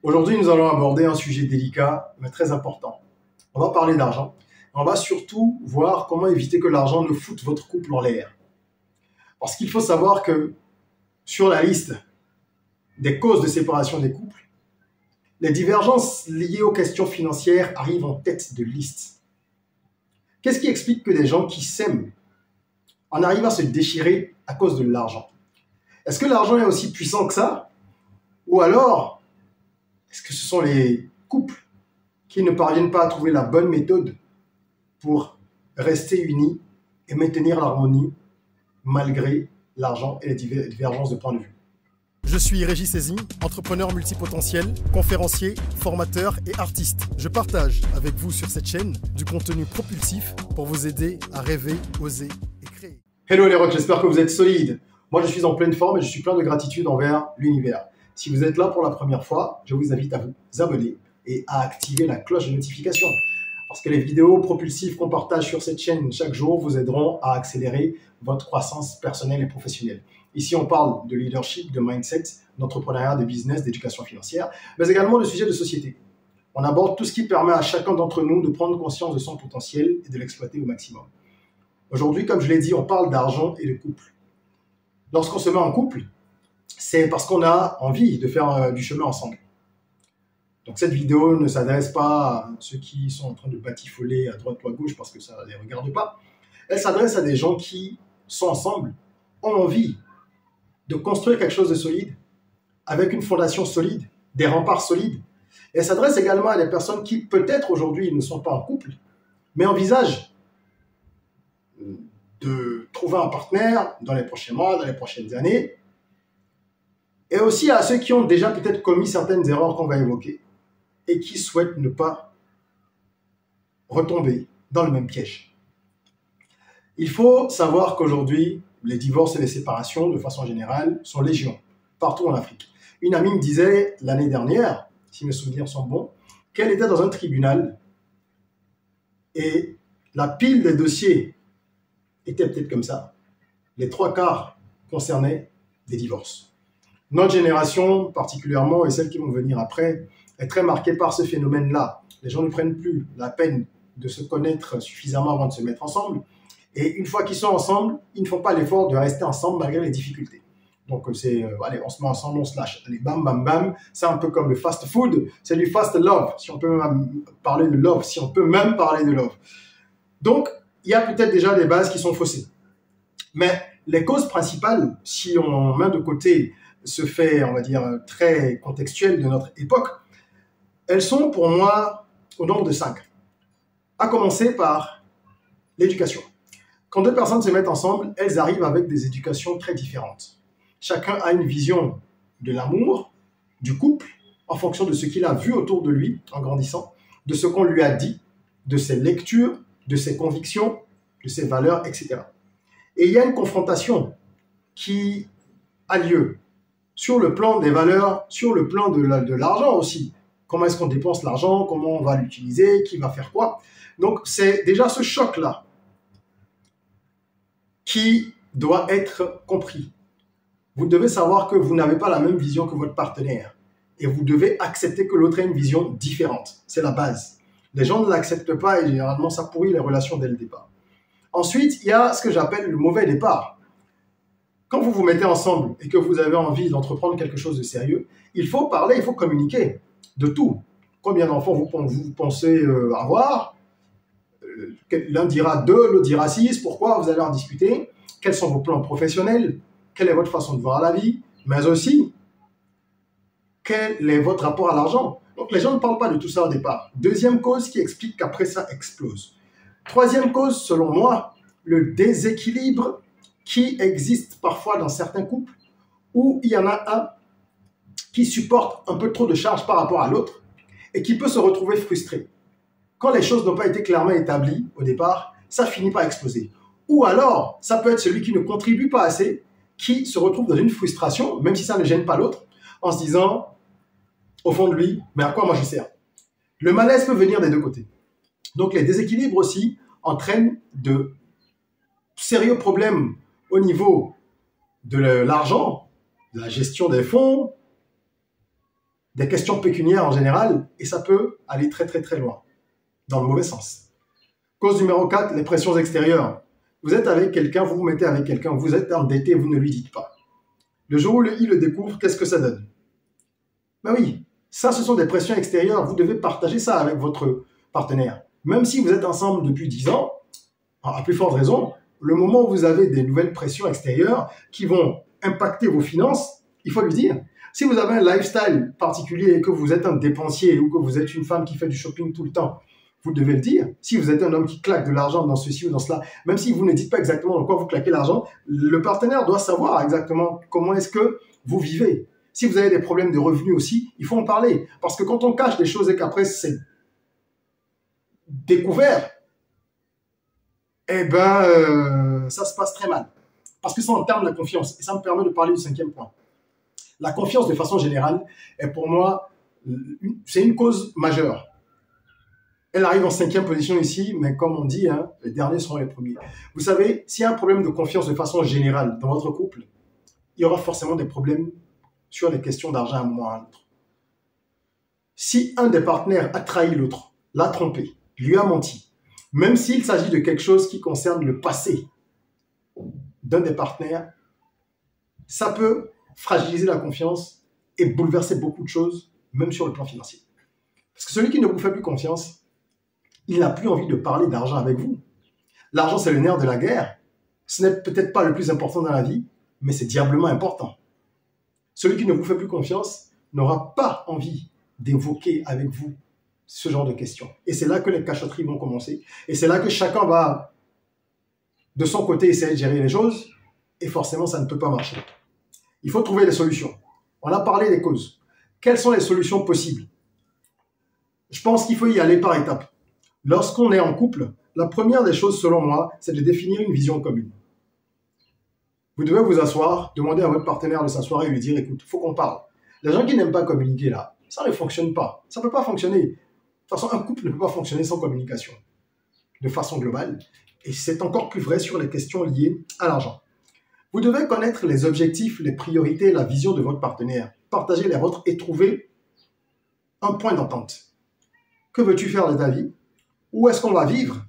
Aujourd'hui, nous allons aborder un sujet délicat, mais très important. On va parler d'argent. On va surtout voir comment éviter que l'argent ne foute votre couple en l'air. Parce qu'il faut savoir que sur la liste des causes de séparation des couples, les divergences liées aux questions financières arrivent en tête de liste. Qu'est-ce qui explique que des gens qui s'aiment en arrivent à se déchirer à cause de l'argent? Est-ce que l'argent est aussi puissant que ça? Ou alors, est-ce que ce sont les couples qui ne parviennent pas à trouver la bonne méthode pour rester unis et maintenir l'harmonie malgré l'argent et les divergences de point de vue? Je suis Régis Saizy, entrepreneur multipotentiel, conférencier, formateur et artiste. Je partage avec vous sur cette chaîne du contenu propulsif pour vous aider à rêver, oser et créer. Hello les rocks, j'espère que vous êtes solides. Moi je suis en pleine forme et je suis plein de gratitude envers l'univers. Si vous êtes là pour la première fois, je vous invite à vous abonner et à activer la cloche de notification. Parce que les vidéos propulsives qu'on partage sur cette chaîne chaque jour vous aideront à accélérer votre croissance personnelle et professionnelle. Ici, on parle de leadership, de mindset, d'entrepreneuriat, de business, d'éducation financière, mais également de sujets de société. On aborde tout ce qui permet à chacun d'entre nous de prendre conscience de son potentiel et de l'exploiter au maximum. Aujourd'hui, comme je l'ai dit, on parle d'argent et de couple. Lorsqu'on se met en couple, c'est parce qu'on a envie de faire du chemin ensemble. Donc cette vidéo ne s'adresse pas à ceux qui sont en train de batifoler à droite ou à gauche parce que ça ne les regarde pas. Elle s'adresse à des gens qui sont ensemble, ont envie de construire quelque chose de solide, avec une fondation solide, des remparts solides. Et elle s'adresse également à des personnes qui, peut-être aujourd'hui, ne sont pas en couple, mais envisagent de trouver un partenaire dans les prochains mois, dans les prochaines années. Et aussi à ceux qui ont déjà peut-être commis certaines erreurs qu'on va évoquer et qui souhaitent ne pas retomber dans le même piège. Il faut savoir qu'aujourd'hui, les divorces et les séparations, de façon générale, sont légion, partout en Afrique. Une amie me disait l'année dernière, si mes souvenirs sont bons, qu'elle était dans un tribunal et la pile des dossiers était peut-être comme ça. Les 3/4 concernaient des divorces. Notre génération, particulièrement, et celles qui vont venir après, est très marquée par ce phénomène-là. Les gens ne prennent plus la peine de se connaître suffisamment avant de se mettre ensemble. Et une fois qu'ils sont ensemble, ils ne font pas l'effort de rester ensemble malgré les difficultés. Donc c'est, allez, on se met ensemble, on se lâche. Allez, bam, bam, bam. C'est un peu comme le fast food, c'est du fast love, si on peut même parler de love, si on peut même parler de love. Donc, il y a peut-être déjà des bases qui sont faussées. Mais les causes principales, si on met de côté ce fait, on va dire, très contextuel de notre époque, elles sont pour moi au nombre de 5. À commencer par l'éducation. Quand deux personnes se mettent ensemble, elles arrivent avec des éducations très différentes. Chacun a une vision de l'amour, du couple, en fonction de ce qu'il a vu autour de lui en grandissant, de ce qu'on lui a dit, de ses lectures, de ses convictions, de ses valeurs, etc. Et il y a une confrontation qui a lieu sur le plan des valeurs, sur le plan de l'argent aussi. Comment est-ce qu'on dépense l'argent, comment on va l'utiliser, qui va faire quoi. Donc c'est déjà ce choc-là qui doit être compris. Vous devez savoir que vous n'avez pas la même vision que votre partenaire et vous devez accepter que l'autre ait une vision différente. C'est la base. Les gens ne l'acceptent pas et généralement ça pourrit les relations dès le départ. Ensuite, il y a ce que j'appelle le mauvais départ. Quand vous vous mettez ensemble et que vous avez envie d'entreprendre quelque chose de sérieux, il faut parler, il faut communiquer de tout. Combien d'enfants vous pensez avoir? L'un dira 2, l'autre dira 6. Pourquoi? Vous allez en discuter. Quels sont vos plans professionnels? Quelle est votre façon de voir la vie? Mais aussi, quel est votre rapport à l'argent? Donc, les gens ne parlent pas de tout ça au départ. Deuxième cause qui explique qu'après ça explose. Troisième cause, selon moi, le déséquilibre qui existe parfois dans certains couples où il y en a un qui supporte un peu trop de charge par rapport à l'autre et qui peut se retrouver frustré. Quand les choses n'ont pas été clairement établies au départ, ça finit par exploser. Ou alors, ça peut être celui qui ne contribue pas assez, qui se retrouve dans une frustration, même si ça ne gêne pas l'autre, en se disant, au fond de lui, mais à quoi moi je sers? Le malaise peut venir des deux côtés. Donc les déséquilibres aussi entraînent de sérieux problèmes au niveau de l'argent, de la gestion des fonds, des questions pécuniaires en général, et ça peut aller très très très loin, dans le mauvais sens. Cause numéro 4, les pressions extérieures. Vous êtes avec quelqu'un, vous vous mettez avec quelqu'un, vous êtes endetté, vous ne lui dites pas. Le jour où il le découvre, qu'est-ce que ça donne? Ben oui, ça ce sont des pressions extérieures, vous devez partager ça avec votre partenaire. Même si vous êtes ensemble depuis 10 ans, à plus forte raison, le moment où vous avez des nouvelles pressions extérieures qui vont impacter vos finances, il faut lui dire. Si vous avez un lifestyle particulier et que vous êtes un dépensier ou que vous êtes une femme qui fait du shopping tout le temps, vous devez le dire. Si vous êtes un homme qui claque de l'argent dans ceci ou dans cela, même si vous ne dites pas exactement dans quoi vous claquez l'argent, le partenaire doit savoir exactement comment est-ce que vous vivez. Si vous avez des problèmes de revenus aussi, il faut en parler. Parce que quand on cache des choses et qu'après c'est découvert, eh ben, ça se passe très mal. Parce que ça entame la confiance. Et ça me permet de parler du 5e point. La confiance, de façon générale, est pour moi, c'est une cause majeure. Elle arrive en 5e position ici, mais comme on dit, hein, les derniers seront les premiers. Vous savez, s'il y a un problème de confiance de façon générale dans votre couple, il y aura forcément des problèmes sur les questions d'argent à un moment ou à un autre. Si un des partenaires a trahi l'autre, l'a trompé, lui a menti, même s'il s'agit de quelque chose qui concerne le passé d'un des partenaires, ça peut fragiliser la confiance et bouleverser beaucoup de choses, même sur le plan financier. Parce que celui qui ne vous fait plus confiance, il n'a plus envie de parler d'argent avec vous. L'argent, c'est le nerf de la guerre. Ce n'est peut-être pas le plus important dans la vie, mais c'est diablement important. Celui qui ne vous fait plus confiance n'aura pas envie d'évoquer avec vous ce genre de questions. Et c'est là que les cachotteries vont commencer. Et c'est là que chacun va, de son côté, essayer de gérer les choses. Et forcément, ça ne peut pas marcher. Il faut trouver des solutions. On a parlé des causes. Quelles sont les solutions possibles? Je pense qu'il faut y aller par étapes. Lorsqu'on est en couple, la première des choses, selon moi, c'est de définir une vision commune. Vous devez vous asseoir, demander à votre partenaire de s'asseoir et lui dire, écoute, il faut qu'on parle. Les gens qui n'aiment pas communiquer là, ça ne fonctionne pas. Ça ne peut pas fonctionner. De toute façon, un couple ne peut pas fonctionner sans communication, de façon globale. Et c'est encore plus vrai sur les questions liées à l'argent. Vous devez connaître les objectifs, les priorités, la vision de votre partenaire. Partagez les vôtres et trouver un point d'entente. Que veux-tu faire de ta vie? Où est-ce qu'on va vivre?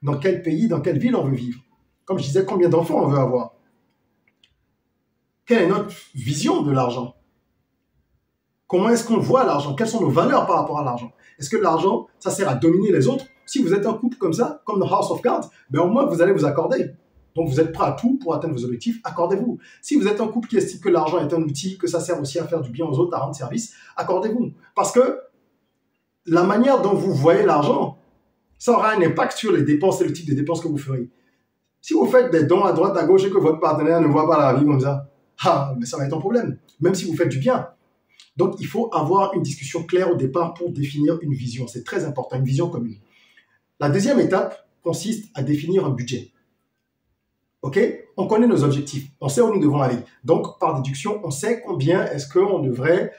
Dans quel pays, dans quelle ville on veut vivre? Comme je disais, combien d'enfants on veut avoir? Quelle est notre vision de l'argent? Comment est-ce qu'on voit l'argent? Quelles sont nos valeurs par rapport à l'argent? Est-ce que l'argent, ça sert à dominer les autres? Si vous êtes un couple comme ça, comme dans House of Cards, ben au moins vous allez vous accorder. Donc vous êtes prêt à tout pour atteindre vos objectifs, accordez-vous. Si vous êtes un couple qui estime que l'argent est un outil, que ça sert aussi à faire du bien aux autres, à rendre service, accordez-vous. Parce que la manière dont vous voyez l'argent, ça aura un impact sur les dépenses et le type de dépenses que vous ferez. Si vous faites des dons à droite, à gauche et que votre partenaire ne voit pas la vie comme ça, mais ça va être un problème, même si vous faites du bien. Donc, il faut avoir une discussion claire au départ pour définir une vision. C'est très important, une vision commune. La deuxième étape consiste à définir un budget. OK? On connaît nos objectifs, on sait où nous devons aller. Donc, par déduction, on sait combien est-ce qu'on devrait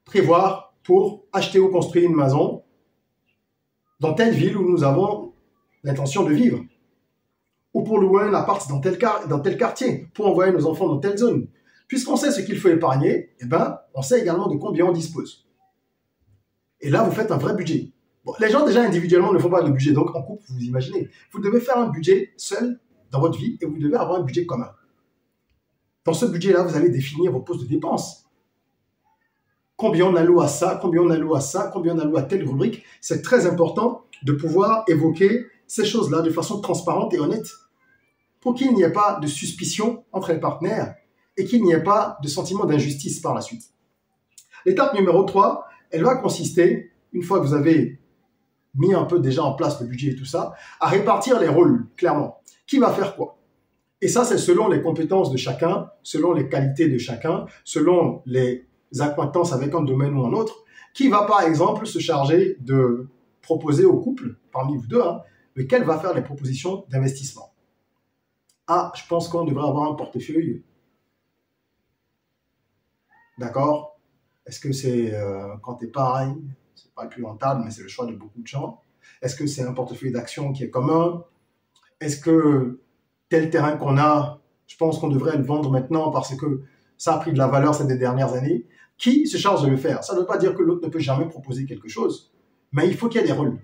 prévoir pour acheter ou construire une maison dans telle ville où nous avons l'intention de vivre. Ou pour louer un appart dans tel quartier, pour envoyer nos enfants dans telle zone. Puisqu'on sait ce qu'il faut épargner, eh ben, on sait également de combien on dispose. Et là, vous faites un vrai budget. Bon, les gens, déjà, individuellement, ne font pas de budget. Donc, en couple, vous imaginez. Vous devez faire un budget seul dans votre vie et vous devez avoir un budget commun. Dans ce budget-là, vous allez définir vos postes de dépenses. Combien on alloue à ça, combien on alloue à ça, combien on alloue à telle rubrique. C'est très important de pouvoir évoquer ces choses-là de façon transparente et honnête pour qu'il n'y ait pas de suspicion entre les partenaires et qu'il n'y ait pas de sentiment d'injustice par la suite. L'étape numéro 3, elle va consister, une fois que vous avez mis un peu déjà en place le budget et tout ça, à répartir les rôles, clairement. Qui va faire quoi? Et ça, c'est selon les compétences de chacun, selon les qualités de chacun, selon les acquaintances avec un domaine ou un autre. Qui va, par exemple, se charger de proposer au couple, parmi vous deux, lequel va faire les propositions d'investissement. Ah, je pense qu'on devrait avoir un portefeuille. D'accord? Est-ce que c'est quand tu épargnes, c'est pas le plus rentable, mais c'est le choix de beaucoup de gens. Est-ce que c'est un portefeuille d'actions qui est commun? Est-ce que tel terrain qu'on a, je pense qu'on devrait le vendre maintenant parce que ça a pris de la valeur ces dernières années? qui se charge de le faire. Ça ne veut pas dire que l'autre ne peut jamais proposer quelque chose, mais il faut qu'il y ait des rôles,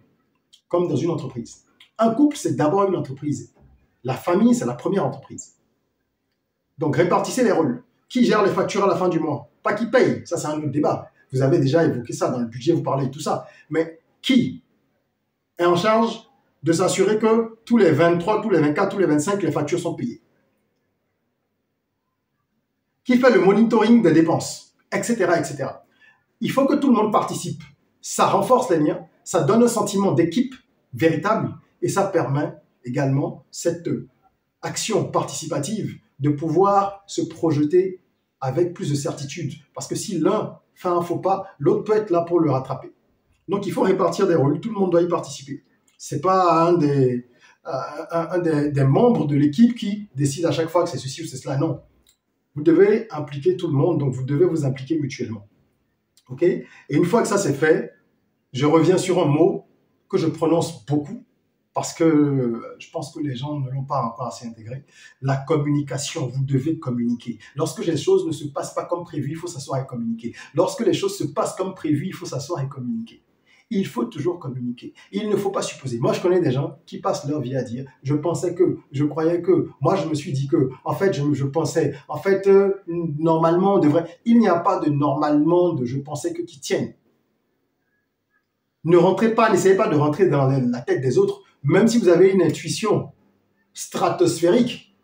comme dans une entreprise. Un couple, c'est d'abord une entreprise. La famille, c'est la première entreprise. Donc, répartissez les rôles. Qui gère les factures à la fin du mois? Pas qui paye, ça c'est un autre débat. Vous avez déjà évoqué ça, dans le budget, vous parlez de tout ça. Mais qui est en charge de s'assurer que tous les 23, tous les 24, tous les 25, les factures sont payées? Qui fait le monitoring des dépenses, etc., etc. Il faut que tout le monde participe. Ça renforce les liens, ça donne un sentiment d'équipe véritable et ça permet également cette action participative de pouvoir se projeter avec plus de certitude. Parce que si l'un fait un faux pas, l'autre peut être là pour le rattraper. Donc, il faut répartir des rôles. Tout le monde doit y participer. Ce n'est pas un des membres de l'équipe qui décide à chaque fois que c'est ceci ou c'est cela. Non. Vous devez impliquer tout le monde, donc vous devez vous impliquer mutuellement. OK? Et une fois que ça c'est fait, je reviens sur un mot que je prononce beaucoup, parce que je pense que les gens ne l'ont pas encore assez intégré. La communication, vous devez communiquer. Lorsque les choses ne se passent pas comme prévu, il faut s'asseoir et communiquer. Lorsque les choses se passent comme prévu, il faut s'asseoir et communiquer. Il faut toujours communiquer. Il ne faut pas supposer. Moi, je connais des gens qui passent leur vie à dire « je pensais que, je croyais que, moi, je me suis dit que, en fait, je pensais, en fait, normalement, on devrait… » Il n'y a pas de normalement de « je pensais que » qui tienne. Ne rentrez pas, n'essayez pas de rentrer dans la tête des autres. Même si vous avez une intuition stratosphérique,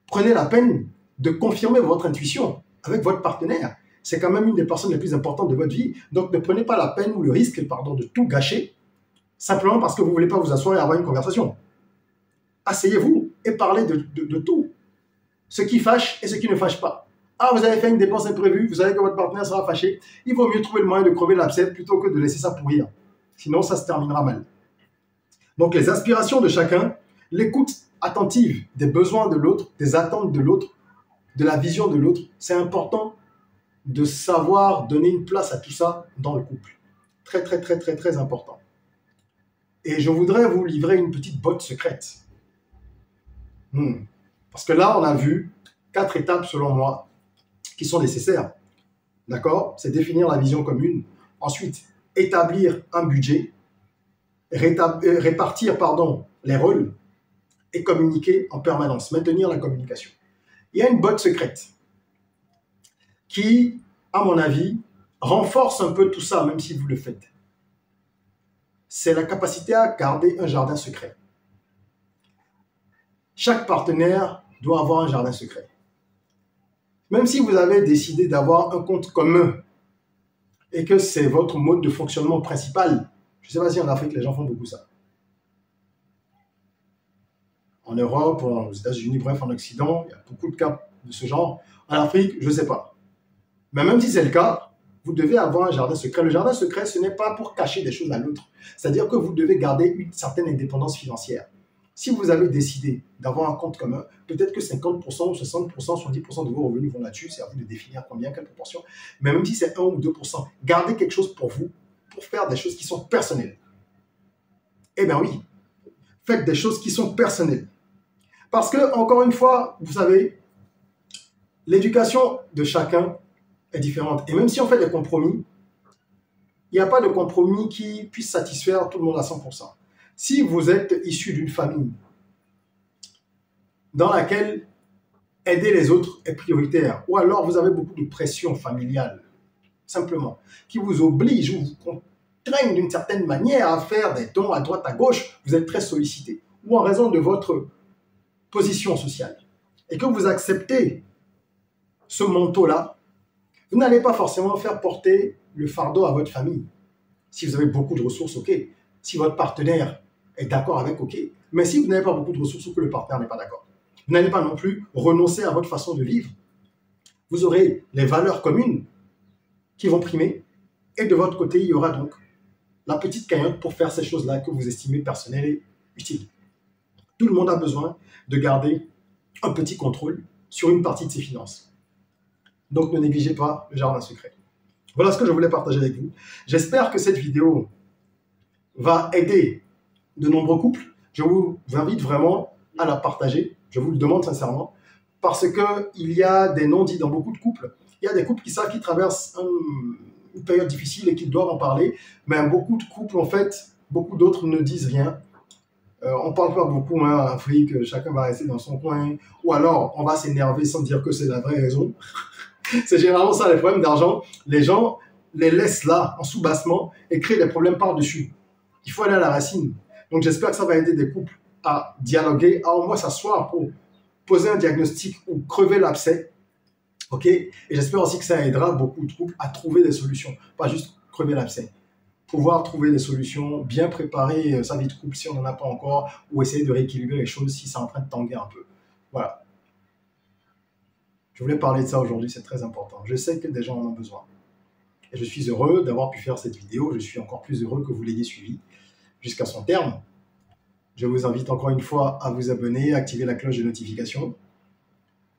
prenez la peine de confirmer votre intuition avec votre partenaire. C'est quand même une des personnes les plus importantes de votre vie. Donc, ne prenez pas la peine ou le risque, de tout gâcher, simplement parce que vous ne voulez pas vous asseoir et avoir une conversation. Asseyez-vous et parlez de tout. Ce qui fâche et ce qui ne fâche pas. Ah, vous avez fait une dépense imprévue, vous savez que votre partenaire sera fâché. Il vaut mieux trouver le moyen de crever l'abcès plutôt que de laisser ça pourrir. Sinon, ça se terminera mal. Donc, les aspirations de chacun, l'écoute attentive des besoins de l'autre, des attentes de l'autre, de la vision de l'autre, c'est important de savoir donner une place à tout ça dans le couple. Très, très, très, très, très important. Et je voudrais vous livrer une petite botte secrète. Parce que là, on a vu 4 étapes, selon moi, qui sont nécessaires. D'accord? C'est définir la vision commune. Ensuite, établir un budget. Répartir les rôles et communiquer en permanence, maintenir la communication. Il y a une botte secrète qui, à mon avis, renforce un peu tout ça, même si vous le faites. C'est la capacité à garder un jardin secret. Chaque partenaire doit avoir un jardin secret. Même si vous avez décidé d'avoir un compte commun et que c'est votre mode de fonctionnement principal, je ne sais pas si en Afrique, les gens font beaucoup ça. En Europe, aux États-Unis, bref, en Occident, il y a beaucoup de cas de ce genre. En Afrique, je ne sais pas. Mais même si c'est le cas, vous devez avoir un jardin secret. Le jardin secret, ce n'est pas pour cacher des choses à l'autre. C'est-à-dire que vous devez garder une certaine indépendance financière. Si vous avez décidé d'avoir un compte commun, peut-être que 50% ou 60%, 70% de vos revenus vont là-dessus. C'est à vous de définir combien, quelle proportion. Mais même si c'est 1 ou 2%, gardez quelque chose pour vous, pour faire des choses qui sont personnelles. Eh bien oui, faites des choses qui sont personnelles. Parce que, encore une fois, vous savez, l'éducation de chacun est différente. Et même si on fait des compromis, il n'y a pas de compromis qui puisse satisfaire tout le monde à 100%. Si vous êtes issu d'une famille dans laquelle aider les autres est prioritaire, ou alors vous avez beaucoup de pression familiale, simplement, qui vous oblige ou vous contraignent d'une certaine manière à faire des dons à droite, à gauche, vous êtes très sollicité, ou en raison de votre position sociale, et que vous acceptez ce manteau-là, vous n'allez pas forcément faire porter le fardeau à votre famille. Si vous avez beaucoup de ressources, ok. Si votre partenaire est d'accord avec, ok. Mais si vous n'avez pas beaucoup de ressources ou que le partenaire n'est pas d'accord, vous n'allez pas non plus renoncer à votre façon de vivre. Vous aurez les valeurs communes qui vont primer, et de votre côté, il y aura donc la petite cagnotte pour faire ces choses-là que vous estimez personnelles et utiles. Tout le monde a besoin de garder un petit contrôle sur une partie de ses finances. Donc, ne négligez pas le jardin secret. Voilà ce que je voulais partager avec vous. J'espère que cette vidéo va aider de nombreux couples. Je vous invite vraiment à la partager. Je vous le demande sincèrement. Parce qu'il y a des non-dits dans beaucoup de couples. Il y a des couples qui savent qu'ils traversent une période difficile et qu'ils doivent en parler, mais beaucoup de couples, en fait, beaucoup d'autres ne disent rien. On ne parle pas beaucoup en Afrique, chacun va rester dans son coin, ou alors on va s'énerver sans dire que c'est la vraie raison. C'est généralement ça les problèmes d'argent. Les gens les laissent là, en sous-bassement, et créent des problèmes par-dessus. Il faut aller à la racine. Donc j'espère que ça va aider des couples à dialoguer, à au moins s'asseoir pour poser un diagnostic ou crever l'abcès. Ok? Et j'espère aussi que ça aidera beaucoup de couples à trouver des solutions, pas juste crever l'abcès. Pouvoir trouver des solutions, bien préparer sa vie de couple si on n'en a pas encore, ou essayer de rééquilibrer les choses si c'est en train de tanguer un peu. Voilà. Je voulais parler de ça aujourd'hui, c'est très important. Je sais que des gens en ont besoin. Et je suis heureux d'avoir pu faire cette vidéo. Je suis encore plus heureux que vous l'ayez suivie jusqu'à son terme. Je vous invite encore une fois à vous abonner, à activer la cloche de notification,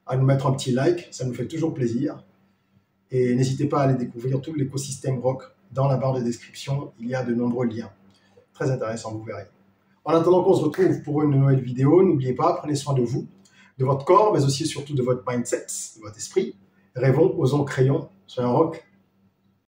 à nous mettre un petit like, ça nous fait toujours plaisir. Et n'hésitez pas à aller découvrir tout l'écosystème rock dans la barre de description. Il y a de nombreux liens. Très intéressant, vous verrez. En attendant qu'on se retrouve pour une nouvelle vidéo, n'oubliez pas, prenez soin de vous, de votre corps, mais aussi et surtout de votre mindset, de votre esprit. Rêvons, osons, créons. Soyons rock.